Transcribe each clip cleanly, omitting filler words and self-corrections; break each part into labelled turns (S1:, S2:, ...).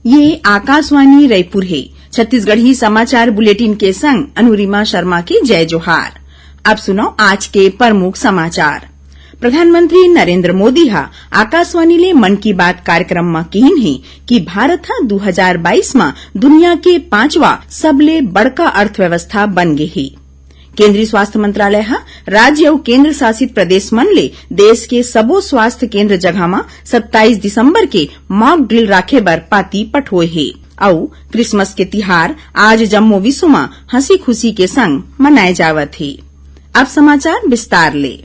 S1: ये आकाशवाणी रायपुर है। छत्तीसगढ़ी समाचार बुलेटिन के संग अनुरिमा शर्मा की जय जोहार। अब सुनो आज के प्रमुख समाचार। प्रधानमंत्री नरेंद्र मोदी हा आकाशवाणी ले मन की बात कार्यक्रम में कहिन है कि भारत हा 2022 में दुनिया के 5वां सबले बड़का अर्थव्यवस्था बन गे है। केंद्रीय स्वास्थ्य मंत्रालय हा राज्य और केंद्र शासित प्रदेश मन ले देश के सबो स्वास्थ्य केंद्र जगह में 27 दिसंबर के मॉक ड्रिल राखे बर पाती पठोए है और क्रिसमस के तिहार आज जम्मू विश्व में हंसी खुशी के संग मनाए जावत है। अब समाचार विस्तार ले।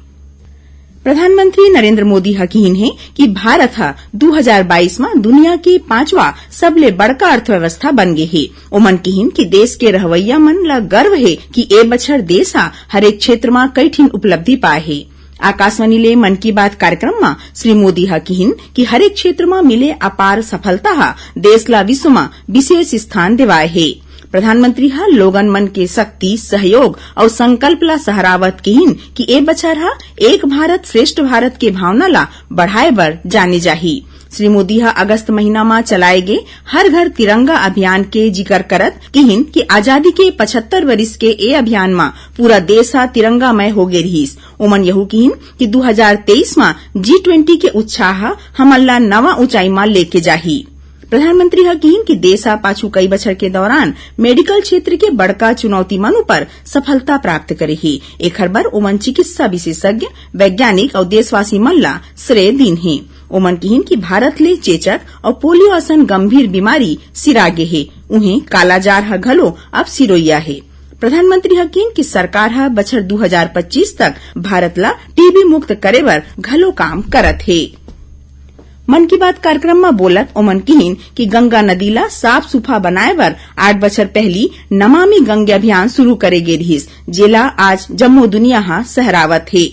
S1: प्रधानमंत्री नरेंद्र मोदी हा कहिन है कि भारत हा 2022 में दुनिया के 5वां सबले बड़का अर्थव्यवस्था बन गे है। ओमन कहिन कि देश के रहवैया मन ला गर्व है कि ए बछर देश हा हरेक क्षेत्र में कई ठिन उपलब्धि पाए है। आकाशवाणी ले मन की बात कार्यक्रम में श्री मोदी हा कहिन कि हरेक क्षेत्र में मिले अपार सफलता हा देश ला विश्व में विशेष स्थान दिवाए है। प्रधानमंत्री हा लोगन मन के शक्ति, सहयोग और संकल्प ला सहरावत कहिन कि ए बछर हा एक भारत श्रेष्ठ भारत के भावना ला बढ़ाए बर जाने जाही। श्री मोदी हा अगस्त महीना में चलाए गे हर घर तिरंगा अभियान के जिक्र करत कहिन कि आजादी के 75 वर्ष के ए अभियान में पूरा देश हा तिरंगामय हो गे रहीस। ओमन यहू कहिन कि 2023 में G20 के उत्साह हमन ला नवा ऊंचाई में लेके जाही। प्रधानमंत्री हा कहिन कि देश हा पाछू कई बछर के दौरान मेडिकल क्षेत्र के बड़का चुनौती मन ऊपर सफलता प्राप्त करे है। एखर बर ओमन चिकित्सा विशेषज्ञ, वैज्ञानिक और देशवासी मन ला श्रेय दिन है। ओमन कहिन कि भारत ले चेचक और पोलियो असन गंभीर बीमारी सिरागे है। उन्हें कालाजार हा घलो अब सिरोइया है। प्रधानमंत्री हा कहिन कि सरकार हा बछर 2025 तक भारत ला टीबी मुक्त करे बर घलो काम करत है। मन की बात कार्यक्रम में बोलत ओमन कहिन कि गंगा नदी ला साफ सुफा बनाए बर 8 बछर पहली नमामि गंगे अभियान शुरू करे गे रहीस, जेला आज जम्मू दुनिया हा सहरावत है।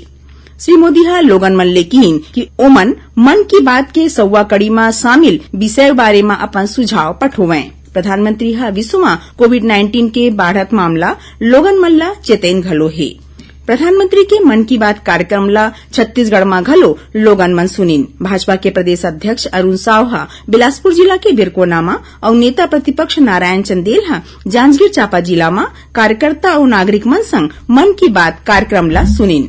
S1: श्री मोदी हा लोगन मन ले कहिन कि ओमन मन की बात के 100वां कड़ी में शामिल विषय बारे में अपन सुझाव पठोवें। प्रधानमंत्री हा विश्व में कोविड-19 के बढ़त मामला लोगन मन ला चेतैन घलो है। प्रधानमंत्री के मन की बात कार्यक्रम ला छत्तीसगढ़ में घलो लोगन मन सुनिन। भाजपा के प्रदेश अध्यक्ष अरुण साव हा बिलासपुर जिला के बिरकोना में और नेता प्रतिपक्ष नारायण चंदेल हा जांजगीर चांपा जिला में कार्यकर्ता और नागरिक मन संग मन की बात कार्यक्रम ला सुनिन।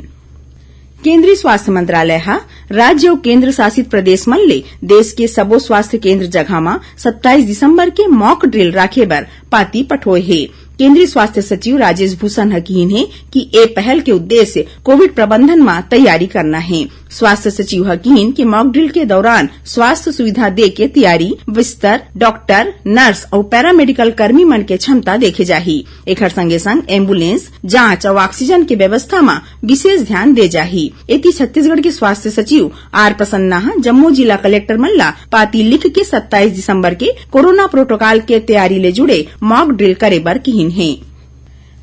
S1: केंद्रीय स्वास्थ्य मंत्रालय हा राज्य और केंद्र शासित प्रदेश मन ले देश के सबो स्वास्थ्य केंद्र जगह में 27 दिसंबर के मॉक ड्रिल राखे बर पाती पठोए है। केंद्रीय स्वास्थ्य सचिव राजेश भूषण हा कहिन है कि ए पहल के उद्देश्य कोविड प्रबंधन में तैयारी करना है। स्वास्थ्य सचिव हा कहिन कि मॉक ड्रिल के दौरान स्वास्थ्य सुविधा दे के तैयारी, बिस्तर, डॉक्टर, नर्स और पैरामेडिकल कर्मी मन के क्षमता देखे जाही। एखर संगे संग एम्बुलेंस, जांच और ऑक्सीजन के व्यवस्था में विशेष ध्यान दे जाही। एती छत्तीसगढ़ के स्वास्थ्य सचिव आर प्रसन्ना हा जम्मू जिला कलेक्टर मन ला पाती लिख के 27 दिसंबर के कोरोना प्रोटोकॉल के तैयारी ले जुड़े मॉक ड्रिल करे बर कहिन है।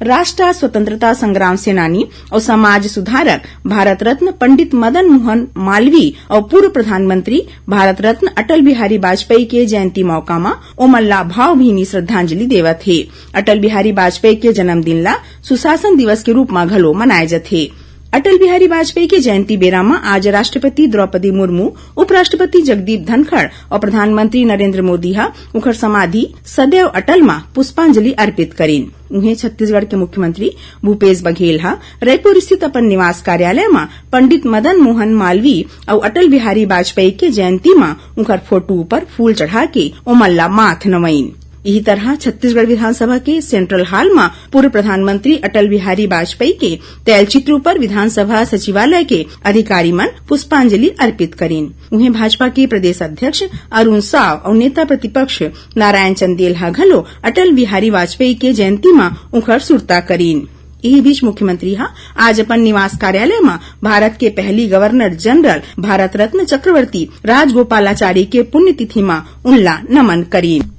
S1: राष्ट्र स्वतंत्रता संग्राम सेनानी और समाज सुधारक भारत रत्न पंडित मदन मोहन मालवीय और पूर्व प्रधानमंत्री भारत रत्न अटल बिहारी वाजपेयी के जयंती मौका में ओमन ला भावभीनी श्रद्धांजलि देवत है। अटल बिहारी वाजपेयी के जन्मदिन ला सुशासन दिवस के रूप में घलो मनाए जाथे। अटल बिहारी वाजपेयी के जयंती बेरा में आज राष्ट्रपति द्रौपदी मुर्मू, उपराष्ट्रपति जगदीप धनखड़ और प्रधानमंत्री नरेंद्र मोदी हा उनकर समाधि सदैव अटल में पुष्पांजलि अर्पित करीन। उन्हें छत्तीसगढ़ के मुख्यमंत्री भूपेश बघेल हा रायपुर स्थित अपन निवास कार्यालय में पंडित मदन मोहन मालवीय और अटल बिहारी वाजपेयी के जयंती में उनकर फोटो पर फूल चढ़ा के ओमल्ला माथ नवईन। इसी तरह छत्तीसगढ़ विधानसभा के सेंट्रल हॉल में पूर्व प्रधानमंत्री अटल बिहारी वाजपेयी के तैलचित्र पर विधानसभा सचिवालय के अधिकारी मन पुष्पांजलि अर्पित करीन। उन्हें भाजपा के प्रदेश अध्यक्ष अरुण साव और नेता प्रतिपक्ष नारायण चंदेल हा घलो अटल बिहारी वाजपेयी के जयंती में उनकर सुरता करीन। यही बीच मुख्यमंत्री हा आज अपन निवास कार्यालय में भारत के पहली गवर्नर जनरल भारत रत्न चक्रवर्ती राजगोपालाचारी के पुण्यतिथि में उनला नमन करीन।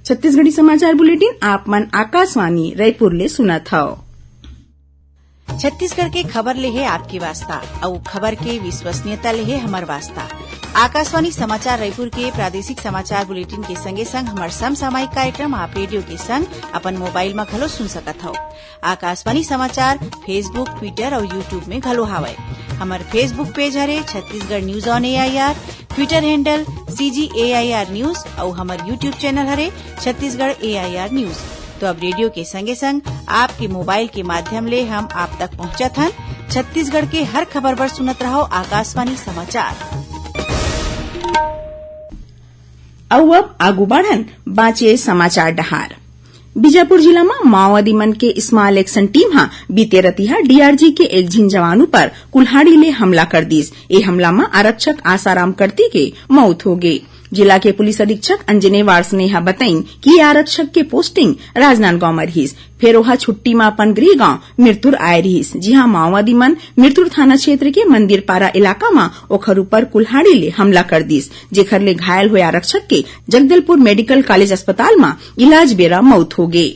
S1: छत्तीसगढ़ी समाचार बुलेटिन आप मन आकाशवाणी रायपुर ले सुनत हव।
S2: छत्तीसगढ़ के खबर ले है आपकी वास्ता और खबर के विश्वसनीयता ले है हमार वास्ता। आकाशवाणी समाचार रायपुर के प्रादेशिक समाचार बुलेटिन के संगे संग हमार समसामयिक कार्यक्रम आप रेडियो के संग अपन मोबाइल में घलो सुन सकत हव। आकाशवाणी समाचार फेसबुक, ट्विटर और यूट्यूब में घलो हावय। हमार फेसबुक पेज हरे Chhattisgarh news on AIR, Twitter handle CGAIR news और हमार यूट्यूब चैनल हरे छत्तीसगढ़ AIR न्यूज। तो अब रेडियो के संगे संग आपके मोबाइल के माध्यम ले हम आप तक पहुंचत हन। छत्तीसगढ़ के हर खबर पर सुनत रहो आकाशवाणी समाचार।
S1: अब आगू बढ़न बाँचे समाचार डहार। बीजापुर जिला में माओवादी मन के स्मॉल एक्शन टीम हा बीते रतिहा DRG के एक झिन जवानों पर कुल्हाड़ी ले हमला कर दीस। ए हमला में आरक्षक आसाराम करती के मौत हो गई। जिला के पुलिस अधीक्षक अंजने वारस्नेहा बताइन कि आरक्षक के पोस्टिंग राजनांदगांव में रहीस, फिर वह छुट्टी में अपन गृह गांव मिरतुर आए रहीस, जहां माओवादी मन मिरतुर थाना क्षेत्र के मंदिर पारा इलाका में ओखर ऊपर कुल्हाड़ी ले हमला कर दीस, जेखर ले घायल हुए आरक्षक के जगदलपुर मेडिकल कॉलेज अस्पताल में इलाज बेरा मौत हो गई।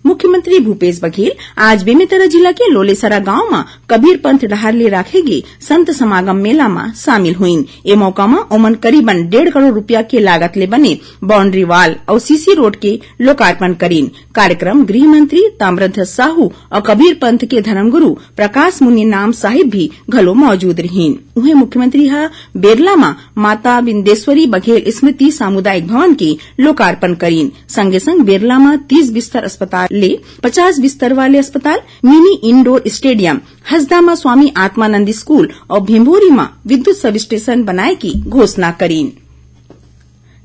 S1: मुख्यमंत्री भूपेश बघेल आज बेमेतरा जिला के लोलेसरा गांव में कबीर पंथ डहार ले राखे गे संत समागम मेला में शामिल हुईन। ए मौका में ओमन करीबन 1.5 करोड़ रुपया के लागत ले बने बाउंड्री वाल और सीसी रोड के लोकार्पण करीन। कार्यक्रम गृह मंत्री ताम्रध्वज साहू और कबीर पंथ के धर्मगुरु प्रकाश मुनि नाम साहिब भी घलो मौजूद रहीन। उन्हें मुख्यमंत्री हा बेरला में माता बिंदेश्वरी बघेल स्मृति सामुदायिक भवन के लोकार्पण करीन। संगे संग बेरला में 30 बिस्तर अस्पताल ले 50 बिस्तर वाले अस्पताल, मिनी इंडोर स्टेडियम, हसदा में स्वामी आत्मानंद स्कूल और भिंभोरी में विद्युत सब स्टेशन बनाए की घोषणा करीन।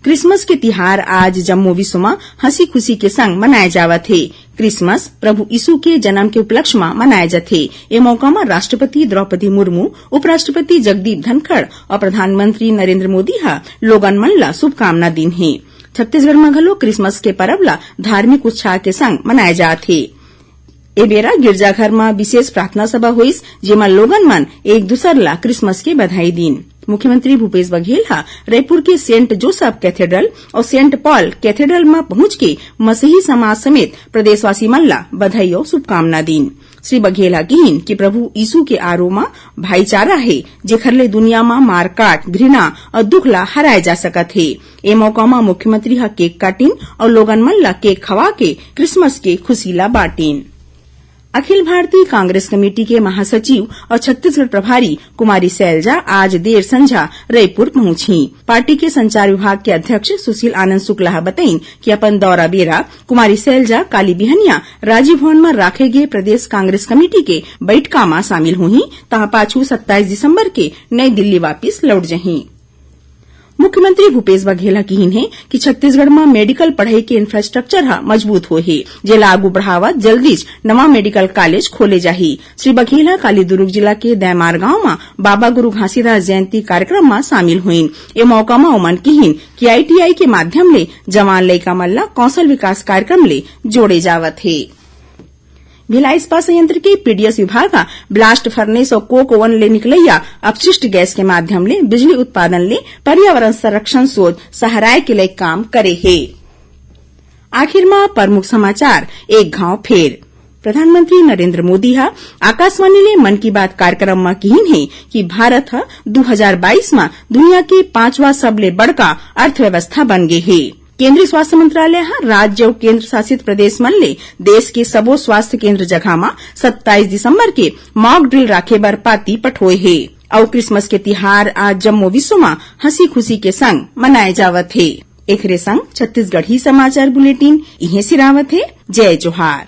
S1: क्रिसमस के तिहार आज जम्मू विश्व में हंसी खुशी के संग मनाए जावत है। क्रिसमस प्रभु यीशु के जन्म के उपलक्ष्य में मनाए जाथे। ए मौका में राष्ट्रपति द्रौपदी मुर्मू, उपराष्ट्रपति जगदीप धनखड़ और प्रधानमंत्री नरेंद्र मोदी हा लोगन मन ला शुभकामना दिन है। छत्तीसगढ़ में घलो क्रिसमस के परब ला धार्मिक उत्साह के संग मनाए जाथे। ए बेरा गिरजाघर में विशेष प्रार्थना सभा हुईस, जेमा लोगन मन एक दूसर ला क्रिसमस के बधाई दीन। मुख्यमंत्री भूपेश बघेल हा रायपुर के सेंट जोसेफ कैथेड्रल और सेंट पॉल कैथेड्रल में पहुंच के मसीही समाज समेत प्रदेशवासी मन ला बधाई और शुभकामना दीन। श्री बघेल हा कहिन कि प्रभु यीशु के आरोमा भाईचारा है, जेखर ले दुनिया में मारकाट, घृणा और दुख ला हराए जा सकत है। ए मौका में मुख्यमंत्री हा केक काटिन और लोगन मन ला केक खवा के क्रिसमस के खुशी ला बांटिन। अखिल भारतीय कांग्रेस कमेटी के महासचिव और छत्तीसगढ़ प्रभारी कुमारी सैलजा आज देर संझा रायपुर पहुंची। पार्टी के संचार विभाग के अध्यक्ष सुशील आनंद शुक्ला बताइन कि अपन दौरा बेरा कुमारी सैलजा काली बिहनिया राजीव भवन में राखे गए प्रदेश कांग्रेस कमेटी के बैठका में शामिल हुई, तहा पाछू 27 दिसंबर के नई दिल्ली वापिस लौट जहीं। मुख्यमंत्री भूपेश बघेल कहिन है कि छत्तीसगढ़ में मेडिकल पढ़ाई के इंफ्रास्ट्रक्चर हा मजबूत हो है, जेला आगू बढ़ावा जल्दी नवा मेडिकल कॉलेज खोले जाही। श्री बघेल काली दुर्ग जिला के दैमार गांव में बाबा गुरु घासीदास जयंती कार्यक्रम में शामिल हुईन। ए मौका में ओमन कहिन कि ITI के माध्यम ले जवान लइका मन ला कौशल विकास कार्यक्रम ले जोड़े जावत है। भिलाई इस्पात संयंत्र के PDS विभाग ब्लास्ट फर्नेस और कोक ओवन ले निकलैया अपशिष्ट गैस के माध्यम ले बिजली उत्पादन ले पर्यावरण संरक्षण सोच सहाराय के लिए काम करे है। आखिर में प्रमुख समाचार एक घाव फेर। प्रधानमंत्री नरेंद्र मोदी हा आकाशवाणी ले मन की बात कार्यक्रम में कहिन है कि भारत 2022 में दुनिया के 5वां सबले बड़का अर्थव्यवस्था बन गए है। केंद्रीय स्वास्थ्य मंत्रालय राज्य और केंद्र शासित प्रदेश मन ले देश के सबो स्वास्थ्य केंद्र जगह में 27 दिसंबर के मॉक ड्रिल राखे बर पाती पठोए है। और क्रिसमस के तिहार आज जम्मू विश्व में हंसी खुशी के संग मनाए जावत है। एकरे संग छत्तीसगढ़ी समाचार बुलेटिन इहे सिरावत है। जय जोहार।